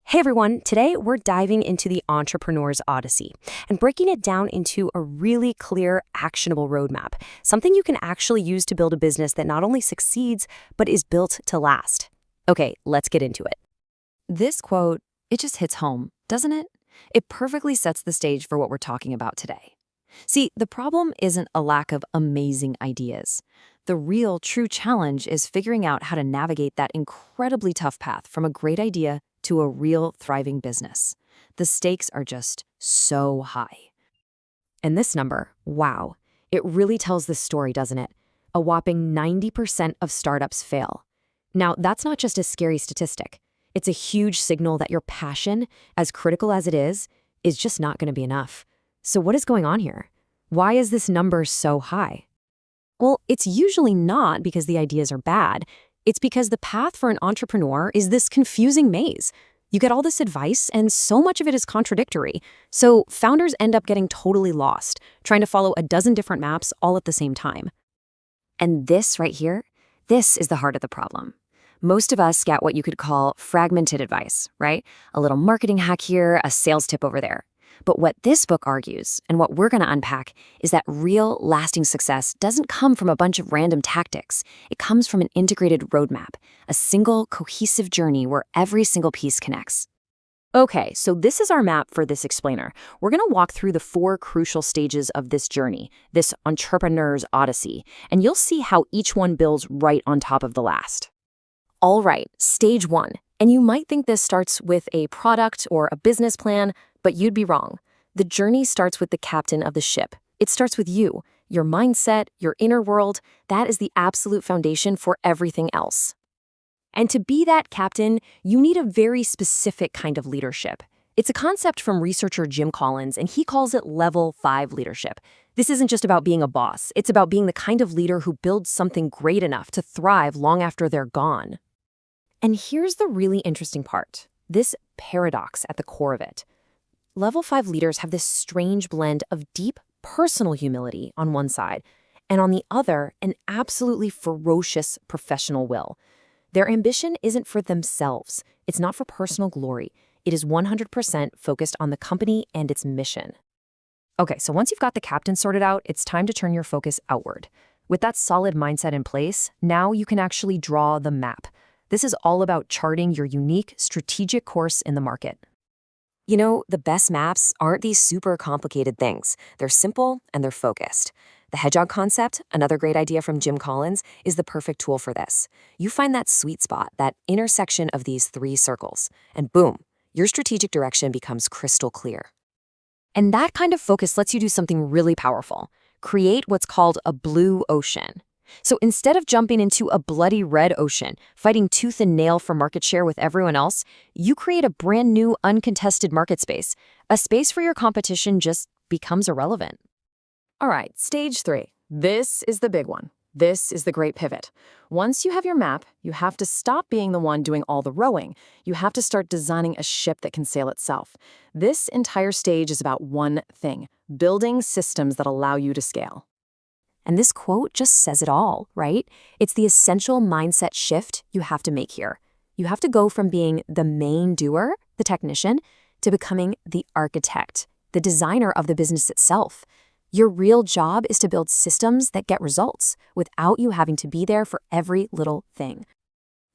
Hey everyone, today we're diving into the entrepreneur's Odyssey and breaking it down into a really clear, actionable roadmap, something you can actually use to build a business that not only succeeds, but is built to last. Okay, let's get into it. This quote, it just hits home, doesn't it? It perfectly sets the stage for what we're talking about today. See, the problem isn't a lack of amazing ideas. The real, true challenge is figuring out how to navigate that incredibly tough path from a great idea to a real, thriving business. The stakes are just so high. And this number, wow, it really tells this story, doesn't it? A whopping 90% of startups fail. Now, that's not just a scary statistic. It's a huge signal that your passion, as critical as it is just not going to be enough. So what is going on here? Why is this number so high? Well, it's usually not because the ideas are bad. It's because the path for an entrepreneur is this confusing maze. You get all this advice, and so much of it is contradictory. So founders end up getting totally lost, trying to follow a dozen different maps all at the same time. And this right here, this is the heart of the problem. Most of us get what you could call fragmented advice, right? A little marketing hack here, a sales tip over there. But what this book argues, and what we're going to unpack, is that real, lasting success doesn't come from a bunch of random tactics. It comes from an integrated roadmap, a single, cohesive journey where every single piece connects. Okay, so this is our map for this explainer. We're going to walk through the 4 crucial stages of this journey, this entrepreneur's Odyssey, and you'll see how each one builds right on top of the last. All right, stage 1. And you might think this starts with a product or a business plan, but you'd be wrong. The journey starts with the captain of the ship. It starts with you, your mindset, your inner world. That is the absolute foundation for everything else. And to be that captain, you need a very specific kind of leadership. It's a concept from researcher Jim Collins, and he calls it level 5 leadership. This isn't just about being a boss. It's about being the kind of leader who builds something great enough to thrive long after they're gone. And here's the really interesting part, this paradox at the core of it. Level 5 leaders have this strange blend of deep personal humility on one side, and on the other, an absolutely ferocious professional will. Their ambition isn't for themselves. It's not for personal glory. It is 100% focused on the company and its mission. Okay, so once you've got the captain sorted out, it's time to turn your focus outward. With that solid mindset in place, now you can actually draw the map. This is all about charting your unique strategic course in the market. You know, the best maps aren't these super complicated things. They're simple and they're focused. The hedgehog concept, another great idea from Jim Collins, is the perfect tool for this. You find that sweet spot, that intersection of these 3 circles, and boom, your strategic direction becomes crystal clear. And that kind of focus lets you do something really powerful. Create what's called a blue ocean. So instead of jumping into a bloody red ocean, fighting tooth and nail for market share with everyone else, you create a brand new, uncontested market space, a space where your competition just becomes irrelevant. All right, stage 3. This is the big one. This is the great pivot. Once you have your map, you have to stop being the one doing all the rowing. You have to start designing a ship that can sail itself. This entire stage is about one thing, building systems that allow you to scale. And this quote just says it all, right? It's the essential mindset shift you have to make here. You have to go from being the main doer, the technician, to becoming the architect, the designer of the business itself. Your real job is to build systems that get results without you having to be there for every little thing.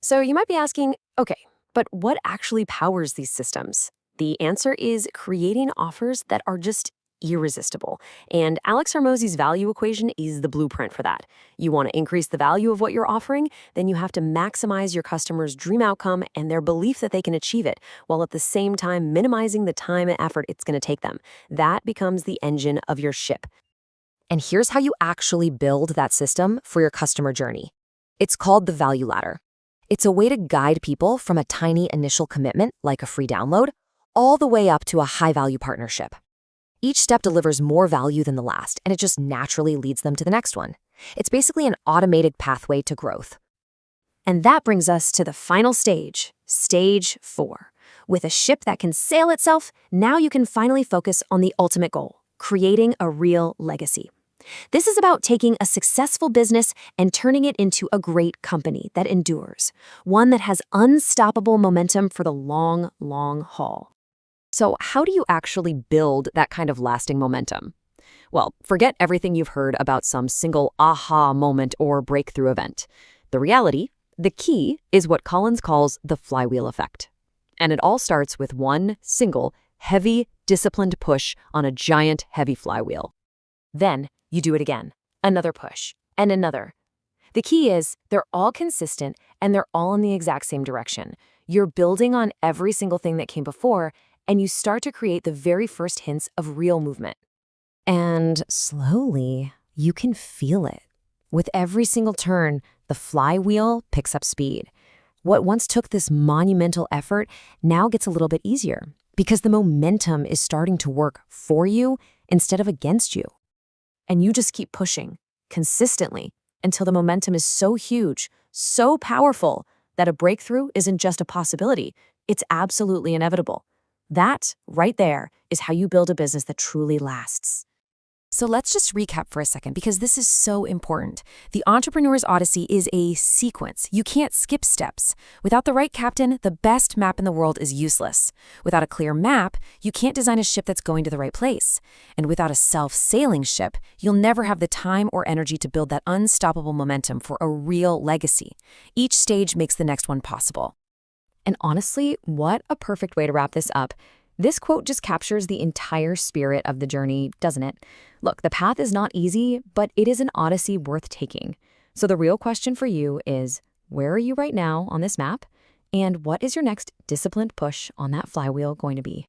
So you might be asking, okay, but what actually powers these systems? The answer is creating offers that are just irresistible. And Alex Hormozi's value equation is the blueprint for that. You want to increase the value of what you're offering, then you have to maximize your customer's dream outcome and their belief that they can achieve it, while at the same time minimizing the time and effort it's going to take them. That becomes the engine of your ship. And here's how you actually build that system for your customer journey. It's called the value ladder. It's a way to guide people from a tiny initial commitment, like a free download, all the way up to a high-value partnership. Each step delivers more value than the last, and it just naturally leads them to the next one. It's basically an automated pathway to growth. And that brings us to the final stage, stage 4. With a ship that can sail itself, now you can finally focus on the ultimate goal, creating a real legacy. This is about taking a successful business and turning it into a great company that endures, one that has unstoppable momentum for the long, long haul. So how do you actually build that kind of lasting momentum? Well, forget everything you've heard about some single aha moment or breakthrough event. The reality, the key, is what Collins calls the flywheel effect. And it all starts with one single, heavy, disciplined push on a giant, heavy flywheel. Then you do it again, another push, and another. The key is they're all consistent and they're all in the exact same direction. You're building on every single thing that came before, and you start to create the very first hints of real movement. And slowly, you can feel it. With every single turn, the flywheel picks up speed. What once took this monumental effort now gets a little bit easier because the momentum is starting to work for you instead of against you. And you just keep pushing consistently until the momentum is so huge, so powerful, that a breakthrough isn't just a possibility, it's absolutely inevitable. That, right there, is how you build a business that truly lasts. So let's just recap for a second because this is so important. The Entrepreneur's Odyssey is a sequence. You can't skip steps. Without the right captain, the best map in the world is useless. Without a clear map, you can't design a ship that's going to the right place. And without a self-sailing ship, you'll never have the time or energy to build that unstoppable momentum for a real legacy. Each stage makes the next one possible. And honestly, what a perfect way to wrap this up. This quote just captures the entire spirit of the journey, doesn't it? Look, the path is not easy, but it is an odyssey worth taking. So the real question for you is, where are you right now on this map? And what is your next disciplined push on that flywheel going to be?